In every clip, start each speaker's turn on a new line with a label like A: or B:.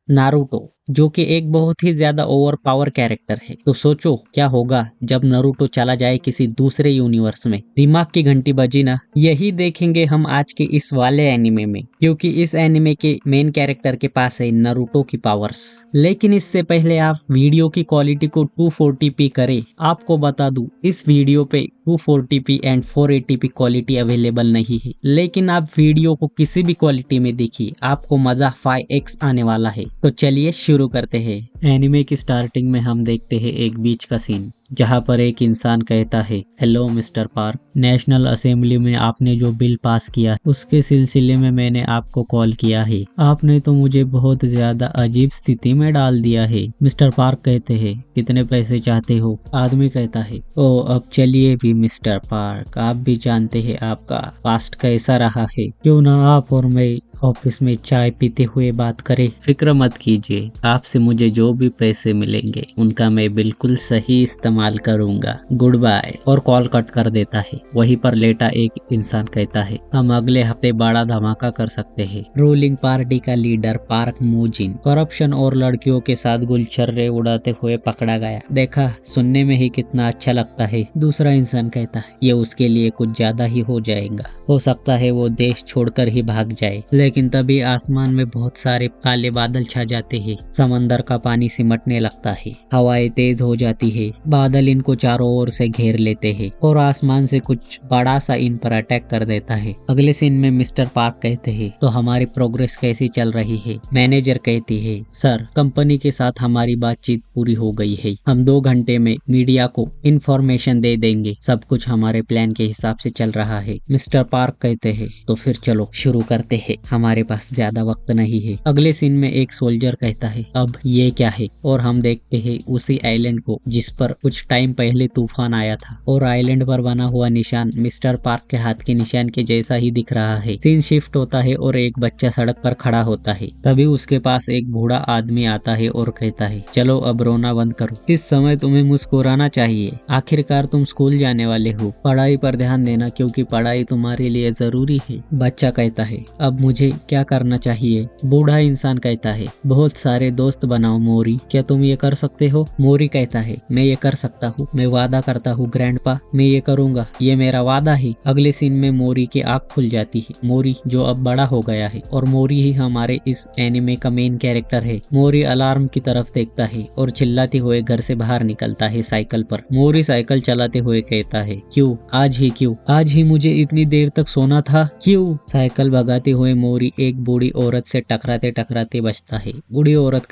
A: Naruto, जो कि एक बहुत ही ज्यादा ओवर पावर कैरेक्टर है। तो सोचो क्या होगा जब नारुतो चला जाए किसी दूसरे यूनिवर्स में। दिमाग की घंटी बजी ना। यही देखेंगे हम आज के इस वाले एनिमे में, क्योंकि इस एनिमे के मेन कैरेक्टर के पास है नारुतो की पावर्स। लेकिन इससे पहले आप वीडियो की क्वालिटी को 240p करें। आपको बता दूं, इस वीडियो पे 240p and 480p quality available नहीं है, लेकिन आप वीडियो को किसी भी क्वालिटी में देखिए, आपको मजा 5x आने वाला है। तो चलिए शुरू करते हैं। एनिमे की स्टार्टिंग में हम देखते हैं एक बीच का सीन, जहाँ पर एक इंसान कहता है, hello mister park, national assembly में आपने जो बिल पास किया उसके सिलसिले में मैंने आपको कॉल किया है। आपने तो मुझे बहुत ज्यादा अजीब स्थिति में डाल दिया है। मिस्टर पार्क कहते हैं, कितने पैसे चाहते हो? आदमी कहता है, ओ अब चलिए भी मिस्टर पार्क, आप भी जानते हैं आपका पास्ट कैसा रहा है, क्यों ना आप और मैं ऑफिस में चाय पीते हुए बात करें। फिक्र मत कीजिए, आपसे मुझे जो भी पैसे मिलेंगे उनका मैं बिल्कुल सही इस्तेमाल करूंगा। Goodbye. और कॉल कट कर देता है। वहीं पर लेटा एक इंसान कहता है, हम अगले हफ्ते बड़ा धमाका कर सकते हैं। रूलिंग पार्टी का लीडर पार्क मूजिन करप्शन और लड़कियों के साथ गुलछर्रे उड़ाते हुए पकड़ा गया। देखा, सुनने में ही कितना अच्छा लगता है। दूसरा इंसान कहता है, ये उसके लिए कुछ ज्यादा ही हो जाएगा, हो सकता है वो देश छोड़कर ही भाग जाए। लेकिन तभी आसमान में बहुत सारे काले बादल छा जाते हैं। समंदर का पानी सिमटने लगता है, हवाएं तेज हो जाती है, बादल इनको चारों ओर से घेर लेते हैं और आसमान से कुछ बड़ा सा इन पर अटैक कर देता है। अगले सीन में मिस्टर पार्क कहते हैं, तो हमारी प्रोग्रेस कैसी चल रही है? मैनेजर कहती है, सर कंपनी के साथ हमारी बातचीत पूरी हो गई है, हम 2 घंटे में मीडिया को इंफॉर्मेशन दे देंगे, सब कुछ हमारे प्लान के हिसाब से चल रहा है। मिस्टर पार्क कहते हैं, तो फिर चलो शुरू करते हैं, हमारे पास ज्यादा वक्त नहीं है। अगले सीन में एक सोल्जर कहता है, अब ये क्या है? और हम देखते हैं उसी आइलैंड को जिस पर कुछ टाइम पहले तूफान आया था, और आइलैंड पर बना हुआ निशान मिस्टर पार्क के हाथ के निशान के जैसा ही दिख रहा है। सीन शिफ्ट होता है और एक बच्चा सड़क पर खड़ा होता है। तभी उसके पास एक बूढ़ा आदमी आता है और कहता है, चलो अब रोना बंद करो, इस समय तुम्हें मुस्कुराना चाहिए, आखिरकार तुम स्कूल जाने वाले हो, पढ़ाई पर ध्यान देना क्योंकि पढ़ाई तुम्हारे लिए जरूरी है। बच्चा कहता है, अब मुझे क्या करना चाहिए? बूढ़ा इंसान कहता है, बहुत सारे दोस्त बनाओ मोरी, क्या तुम ये कर सकते हो? मोरी कहता है, मैं ये कर सकता हूँ, मैं वादा करता हूँ ग्रैंडपा, मैं ये करूंगा, ये मेरा वादा है। अगले सीन में मोरी की आँख खुल जाती है। मोरी जो अब बड़ा हो गया है, और मोरी ही हमारे इस एनिमे का मेन कैरेक्टर है। मोरी अलार्म की तरफ देखता है और चिल्लाते हुए घर से बाहर निकलता है साइकिल पर। मोरी साइकिल चलाते हुए कहता है, क्यों आज ही, क्यों आज ही मुझे इतनी देर तक सोना था, क्यों? साइकिल भगाते हुए मोरी एक बूढ़ी औरत से टकराते टकराते बचता है। बूढ़ी औरत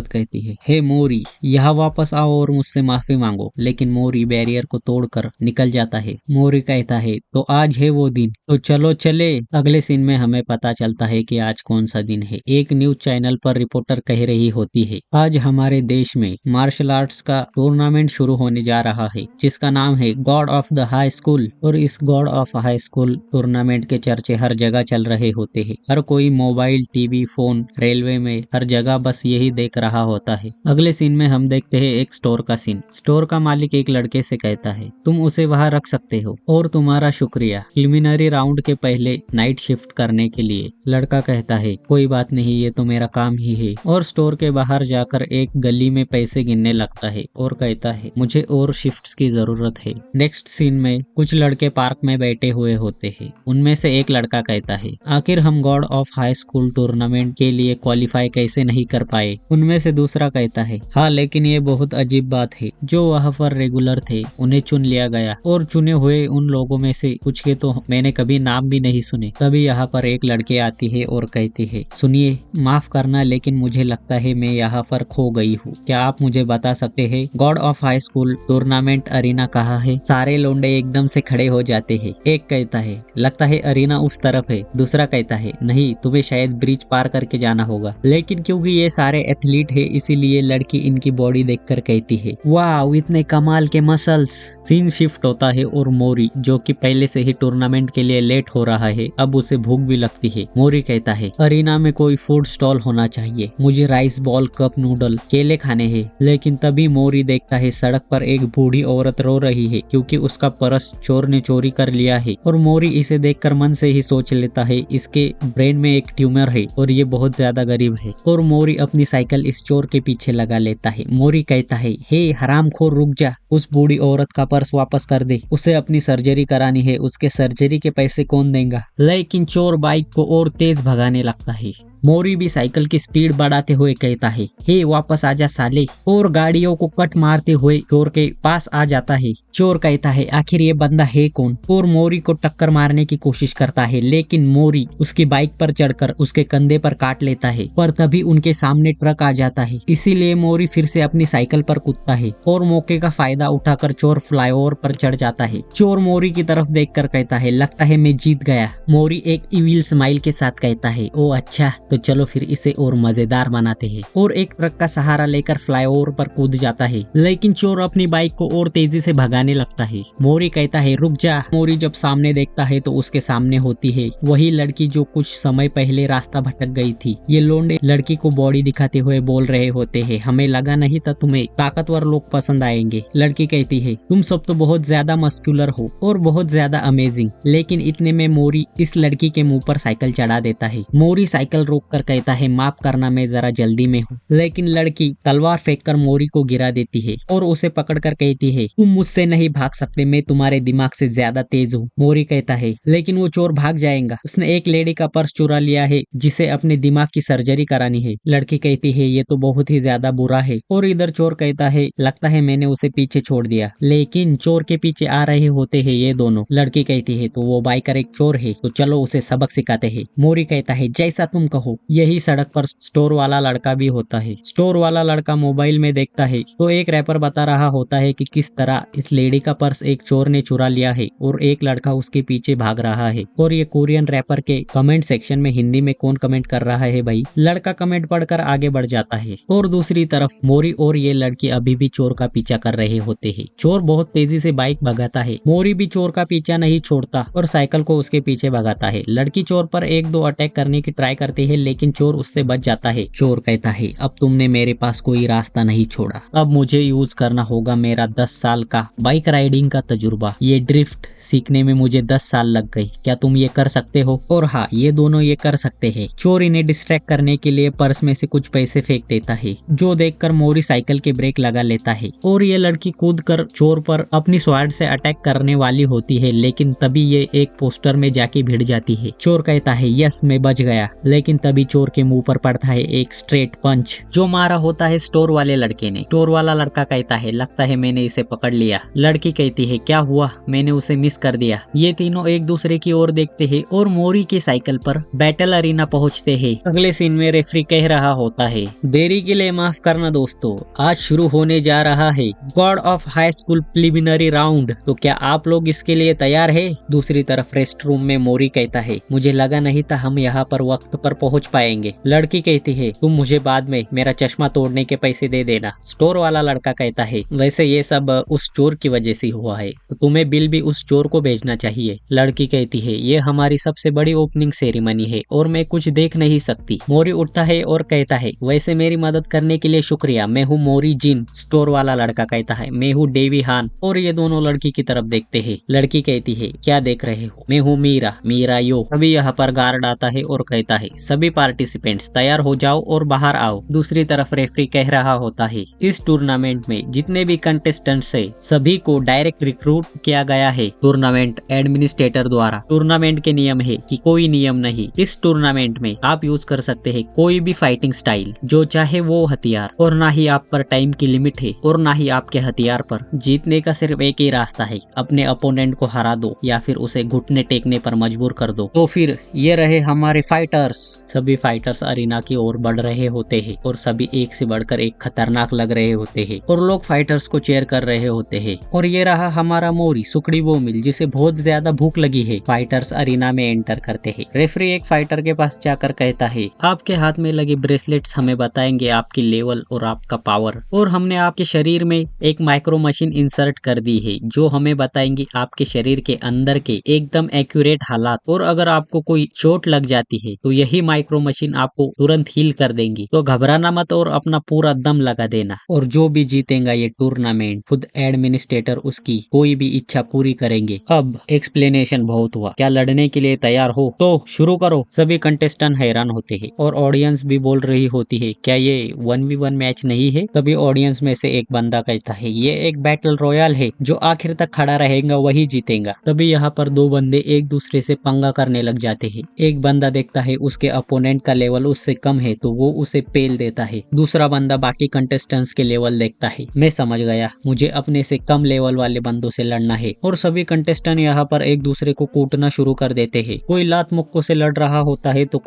A: कहती है, हे मोरी, यहाँ वापस आओ और मुझसे माफी मांगो। लेकिन मोरी बैरियर को तोड़कर निकल जाता है। मोरी कहता है, तो आज है वो दिन, तो चलो चले। अगले सीन में हमें पता चलता है कि आज कौन सा दिन है। एक न्यूज चैनल पर रिपोर्टर कह रही होती है, आज हमारे देश में मार्शल आर्ट्स का टूर्नामेंट शुरू होने जा रहा है, जिसका नाम है God of the high school. और इस God of high school tournament के चर्चे हर जगह चल रहे होते हैं। हर कोई मोबाइल, टीवी, फोन, रेलवे में, हर जगह बस यही देख रहा होता है। अगले सीन में हम देखते हैं एक स्टोर का सीन। स्टोर का मालिक एक लड़के से कहता है, तुम उसे वहां रख सकते हो, और तुम्हारा शुक्रिया प्रिलिमिनरी राउंड के पहले नाइट शिफ्ट करने के लिए। लड़का कहता है, कोई बात नहीं, ये तो मेरा काम ही है। और स्टोर के बाहर जाकर एक गली में पैसे गिनने लगता है और कहता है, मुझे और शिफ्ट्स की जरूरत है। नेक्स्ट सीन में कुछ लड़के पार्क में बैठे हुए होते हैं। उनमें से एक लड़का कहता है, आखिर हम God of high school tournament के लिए क्वालिफाई कैसे नहीं कर पाए? उनमें से दूसरा कहता है, हाँ लेकिन ये बहुत अजीब बात है, जो वहाँ पर रेगुलर थे उन्हें चुन लिया गया, और चुने हुए उन लोगों में से कुछ के तो मैंने कभी नाम भी नहीं सुने। तभी यहाँ पर एक लड़के आती है और कहती है, सुनिए, माफ करना लेकिन मुझे लगता है मैं यहाँ पर खो गई हूँ, क्या आप मुझे बता सकते हैं God of high school tournament arena कहाँ है? सारे लोंडे एकदम से खड़े हो जाते हैं। एक कहता है, लगता है अरीना उस तरफ है। दूसरा कहता है, नहीं, तुम्हें शायद ब्रिज पार करके जाना होगा। लेकिन क्योंकि ये सारे एथलीट है, इसीलिए लड़की इनकी बॉडी देखकर कहती है, है। वाह, इतने कमाल के मसल्स। सीन शिफ्ट होता है और मोरी, जो कि पहले से ही टूर्नामेंट के लिए लेट हो रहा है, अब उसे भूख भी लगती है। मोरी कहता है अरीना में कोई फूड स्टॉल होना चाहिए, मुझे राइस बॉल, कप नूडल, केले खाने हैं। लेकिन तभी मोरी देखता है सड़क पर एक बूढ़ी औरत रो रही है क्योंकि उसका पर्स चोर ने चोरी कर लिया है। और मोरी इसे देखकर मन से ही सोच लेता है इसके ब्रेन में एक ट्यूमर है और ये बहुत ज्यादा गरीब है। और मोरी अपनी साइकिल इस चोर के पीछे लगा लेता है। मोरी कहता है हे हरामखोर, रुक जा, उस बूढ़ी औरत का पर्स वापस कर दे, उसे अपनी सर्जरी करानी है, उसके सर्जरी के पैसे कौन देगा। लेकिन चोर बाइक को और तेज भगाने लगता है। मोरी भी साइकिल की स्पीड बढ़ाते हुए कहता है हे वापस आजा साले, और गाड़ियों को कट मारते हुए चोर के पास आ जाता है। चोर कहता है आखिर ये बंदा है कौन, और मोरी को टक्कर मारने की कोशिश करता है, लेकिन मोरी उसकी बाइक पर चढ़कर उसके कंधे पर काट लेता है। पर तभी उनके सामने ट्रक आ जाता है, इसीलिए मोरी फिर से अपनी साइकिल पर कूदता है और मौके का फायदा उठाकर चोर फ्लाईओवर पर चढ़ जाता है। चोर मोरी की तरफ देखकर कहता है लगता है मैं जीत गया। मोरी एक इविल स्माइल के साथ कहता है ओ अच्छा, तो चलो फिर इसे और मजेदार बनाते हैं, और एक ट्रक का सहारा लेकर फ्लाईओवर पर कूद जाता है। लेकिन चोर अपनी बाइक को और तेजी से भगाने लगता है। मोरी कहता है रुक जा। मोरी जब सामने देखता है तो उसके सामने होती है वही लड़की जो कुछ समय पहले रास्ता भटक गई थी। ये लोंडे लड़की को बॉडी दिखाते हुए बोल रहे होते हैं हमें लगा नहीं था तुम्हें ताकतवर लोग पसंद आएंगे। लड़की कहती है तुम सब तो बहुत ज्यादा मस्कुलर हो और बहुत ज्यादा अमेजिंग। लेकिन इतने में मोरी इस लड़की के मुंह पर साइकिल चढ़ा देता है। मोरी साइकिल रोककर कहता है माफ करना, मैं जरा जल्दी में हूँ। लेकिन लड़की तलवार फेंककर मोरी को गिरा देती है और उसे पकड़कर कहती है तुम मुझसे नहीं भाग सकते, मैं तुम्हारे दिमाग से ज्यादा तेज हूँ। मोरी कहता है लेकिन वो चोर भाग जाएगा, उसने एक लेडी का पर्स चुरा लिया है जिसे अपने दिमाग की सर्जरी करानी है। लड़की कहती है ये तो बहुत ही ज्यादा बुरा है। और इधर चोर कहता है लगता है मैंने उसे पीछे छोड़ दिया। लेकिन चोर के पीछे आ रहे होते हैं ये दोनों। लड़की कहती है तो वो बाइकर एक चोर है, तो चलो उसे सबक सिखाते हैं। मोरी कहता है जैसा तुम कहो। यही सड़क पर स्टोर वाला लड़का भी होता है। स्टोर वाला लड़का मोबाइल में देखता है तो एक रैपर बता रहा होता है कि किस तरह इस लेडी का पर्स एक चोर ने चुरा लिया है और एक लड़का उसके पीछे भाग रहा है। और ये कोरियन रैपर के कमेंट सेक्शन में हिंदी में कौन कमेंट कर रहा है भाई। लड़का कमेंट पढ़कर आगे बढ़ जाता है। और दूसरी तरफ मोरी और ये लड़की अभी भी चोर का पीछा कर रहे होते हैं। चोर बहुत तेजी से बाइक भगाता है। मोरी भी चोर का पीछा नहीं छोड़ता और साइकिल को उसके पीछे भगाता है। लड़की चोर पर एक दो अटैक करने की ट्राई करती है लेकिन चोर उससे बच जाता है। चोर कहता है अब तुमने मेरे पास कोई रास्ता नहीं छोड़ा, अब मुझे यूज करना होगा मेरा 10 साल का बाइक राइडिंग का तजुर्बा। ये ड्रिफ्ट सीखने में मुझे 10 साल लग गई, क्या तुम ये कर सकते हो। और हाँ, ये दोनों ये कर सकते हैं। चोर इन्हें डिस्ट्रैक्ट करने के लिए पर्स में से कुछ पैसे फेंक देता है, जो देखकर मोरी साइकिल के ब्रेक लगा लेता है। और ये लड़की कूद कर चोर पर अपनी स्वॉर्ड से अटैक करने वाली होती है, लेकिन तभी ये एक पोस्टर में जाके भिड़ जाती है। चोर कहता है यस मैं बच गया। लेकिन तभी चोर के मुंह पर पड़ता है एक स्ट्रेट पंच, जो मारा होता है स्टोर वाले लड़के ने। स्टोर वाला लड़का कहता है लगता है मैंने इसे पकड़ लिया। लड़की कहती है क्या हुआ, मैंने उसे मिस कर दिया। ये तीनों एक दूसरे की ओर देखते हैं और मोरी की साइकिल पर बैटल अरीना पहुंचते हैं। अगले सीन में रेफरी कह रहा होता है देरी के लिए माफ करना दोस्तों, आज शुरू होने जा रहा है God of high school preliminary round, तो क्या आप लोग इसके लिए तैयार है। दूसरी तरफ रेस्ट रूम में मोरी कहता है मुझे लगा नहीं था हम यहाँ पर वक्त पर पहुँच पाएंगे। लड़की कहती है तुम मुझे बाद में मेरा चश्मा तोड़ने के पैसे दे देना। स्टोर वाला लड़का कहता है वैसे ये सब उस चोर की वजह से हुआ है, तो तुम्हें बिल भी उस चोर को भेजना चाहिए। लड़की कहती है ये हमारी सबसे बड़ी ओपनिंग सेरेमनी है और मैं कुछ देख नहीं सकती। मोरी उठता है और कहता है वैसे मेरी मदद करने के लिए शुक्रिया, मैं हूँ मोरी जिन। स्टोर वाला लड़का कहता है मैं हूँ डेवी हान। और ये दोनों लड़की की तरफ देखते हैं। लड़की कहती है क्या देख रहे हो, मैं हूँ मीरा यो। अभी यहाँ पर गार्ड आता है और कहता है सभी पार्टिसिपेंट्स तैयार हो जाओ और बाहर आओ। दूसरी तरफ रेफरी कह रहा होता है इस टूर्नामेंट में जितने भी कंटेस्टेंट्स है सभी को डायरेक्ट रिक्रूट किया गया है टूर्नामेंट एडमिनिस्ट्रेटर द्वारा। टूर्नामेंट के नियम है कि कोई नियम नहीं, इस टूर्नामेंट में आप यूज कर सकते हैं कोई भी फाइटिंग स्टाइल, जो चाहे वो हथियार, और ना ही आप पर टाइम की लिमिट है और ना ही आपके हथियार पर। जीतने का सिर्फ एक ही रास्ता है, अपने अपोनेंट को हरा दो या फिर उसे घुटने टेकने पर मजबूर कर दो। तो फिर ये रहे हमारे फाइटर्स। सभी फाइटर्स अरीना की ओर बढ़ रहे होते हैं और सभी एक से बढ़कर एक खतरनाक लग रहे होते हैं और लोग फाइटर्स को चेयर कर रहे होते हैं। और ये रहा हमारा मोरी सुकड़ी वो मिल जिसे बहुत ज्यादा भूख लगी है। फाइटर्स अरीना में एंटर करते हैं। रेफरी एक फाइटर के पास जाकर कहता है, आपके हाथ में लगे ब्रेसलेट्स हमें बताएंगे आपकी लेवल और आपका पावर, और हमने आपके शरीर में एक माइक्रो मशीन इंसर्ट कर दी है जो हमें बताएंगी आपके शरीर के अंदर के एकदम एक्यूरेट हालात, और अगर आपको कोई चोट लग जाती है तो यही माइक्रो मशीन आपको तुरंत हील कर देंगी। तो घबराना मत और अपना पूरा दम लगा देना, और जो भी जीतेगा ये टूर्नामेंट खुद एडमिनिस्ट्रेटर उसकी कोई भी इच्छा पूरी करेंगे। अब एक्सप्लेनेशन बहुत हुआ, क्या लड़ने के लिए तैयार हो? तो शुरू करो। सभी कंटेस्टेंट हैरान होते हैं और ऑडियंस भी बोल रही होती है, क्या ये 1v1 मैच नहीं है? तभी ऑडियंस में से एक बंदा कहता है, ये एक बैटल रॉयल है, जो आखिर तक खड़ा रहेगा वही जीतेगा। तभी यहाँ पर दो बंदे एक दूसरे से पंगा करने लग जाते हैं। एक बंदा देखता है उसके अपोनेंट का लेवल उससे कम है तो वो उसे पेल देता है। दूसरा बंदा बाकी कंटेस्टेंट्स के लेवल देखता है, मैं समझ गया, मुझे अपने से कम लेवल वाले बंदों से लड़ना है। और सभी कंटेस्टेंट यहाँ पर एक दूसरे को कूटना शुरू कर देते हैं। कोई लात मुक्कों से लड़ रहा होता है तो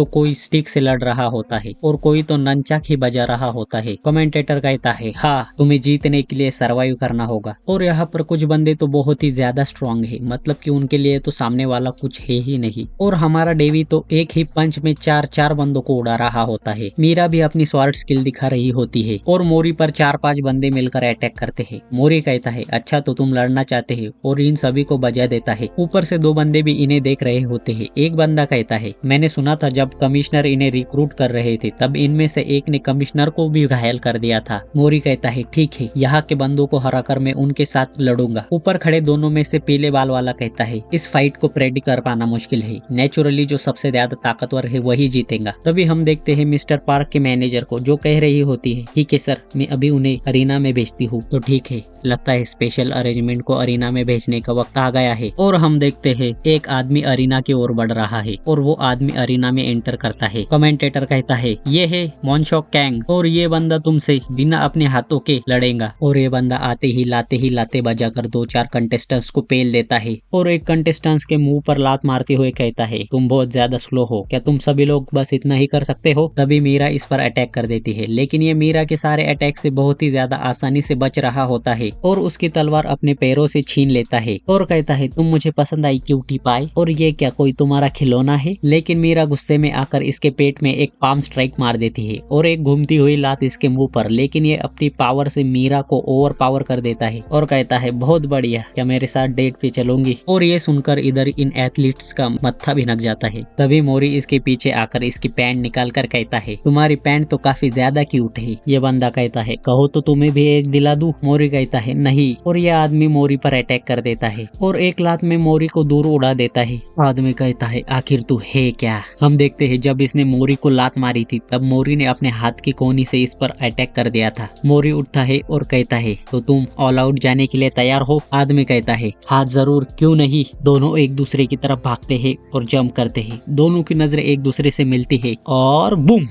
A: कोई स्टिक से लड़ रहा होता है और कोई तो नंचाक ही बजा रहा होता है। कमेंटेटर कहता है, हाँ तुम्हें जीतने के लिए सरवाइव करना होगा। और यहाँ पर कुछ बंदे तो बहुत ही ज्यादा स्ट्रांग है, मतलब कि उनके लिए तो सामने वाला कुछ है ही नहीं। और हमारा डेवी तो एक ही पंच में चार बंदों को उड़ा रहा होता है। मीरा भी अपनी स्वार्ड स्किल दिखा रही होती है और मोरी पर 4-5 बंदे मिलकर अटैक करते हैं। मोरी कहता है, अच्छा तो तुम लड़ना चाहते हो, और इन सभी को बजा देता है। ऊपर से दो बंदे भी इन्हें देख रहे होते हैं। एक बंदा कहता है, मैंने सुना था जब कमिश्नर इन्हें रिक्रूट कर रहे थे तब इनमें से एक ने कमिश्नर को भी घायल कर दिया था। मोरी कहता है, ठीक है, यहाँ के बंदों को हराकर मैं उनके साथ लड़ूंगा। ऊपर खड़े दोनों में से पीले बाल वाला कहता है, इस फाइट को प्रेडिक्ट कर पाना मुश्किल है, नेचुरली जो सबसे ज्यादा ताकतवर है वही जीतेगा। तभी हम देखते हैं मिस्टर पार्क के मैनेजर को, जो कह रही होती है, ठीक है सर, मैं अभी उन्हें अरीना में भेजती हूँ। तो ठीक है, लगता है स्पेशल अरेंजमेंट को अरीना में भेजने का वक्त आ गया है। और हम देखते हैं एक आदमी अरीना की ओर बढ़ रहा है और वो आदमी अरीना में एंटर करता है। कमेंटेटर कहता है, ये है मॉन्शॉक कैंग, और ये बंदा तुमसे बिना अपने हाथों के लड़ेगा। और ये बंदा आते ही लाते बजाकर 2-4 कंटेस्टेंट्स को पेल देता है और एक कंटेस्टेंट्स के मुंह पर लात मारते हुए कहता है, तुम बहुत ज्यादा स्लो हो, क्या तुम सभी लोग बस इतना ही कर सकते हो? तभी मीरा इस पर अटैक कर देती है, लेकिन ये मीरा के सारे अटैक से बहुत ही ज्यादा आसानी से बच रहा होता है और उसकी तलवार अपने पैरों से छीन लेता है और कहता है, तुम मुझे पसंद आई क्यूटी पाई, और ये क्या कोई तुम्हारा खिलौना है? लेकिन मीरा गुस्से में आकर इसके पेट में एक पाम स्ट्राइक मार देती है और एक घूमती हुई लात इसके मुंह पर, लेकिन ये अपनी पावर से मीरा को ओवर पावर कर देता है और कहता है, बहुत बढ़िया, क्या मेरे साथ डेट पे चलूंगी? और ये सुनकर इधर इन एथलीट्स का मत्था भिनक जाता है। तभी मोरी इसके पीछे आकर इसकी पैंट निकाल कर कहता है, तुम्हारी पैंट तो काफी ज्यादा क्यूट है। ये बंदा कहता है, कहो तो तुम्हें भी एक दिला दूं? मोरी कहता है, नहीं, और ये आदमी मोरी पर अटैक कर देता है और एक लात में मोरी को दूर उड़ा देता है। आदमी कहता है, आखिर तू है क्या? हम देखते हैं जब इसने मोरी को लात मारी थी तब मोरी ने अपने हाथ की कोनी से इस पर अटैक कर दिया था। मोरी उठता है और कहता है, तो तुम ऑल आउट जाने के लिए तैयार हो? आदमी कहता है, हाँ जरूर, क्यों नहीं। दोनों एक दूसरे की तरफ भागते हैं और जंप करते हैं। दोनों की नजरें एक दूसरे से मिलती है और बूम।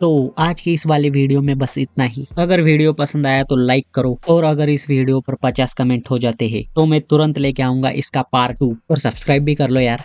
A: तो आज की इस वाली वीडियो में बस इतना ही। अगर वीडियो पसंद आया तो लाइक करो, और अगर इस वीडियो पर 50 कमेंट हो जाते हैं तो मैं तुरंत लेके आऊंगा इसका पार्ट 2, और सब्सक्राइब भी कर लो यार।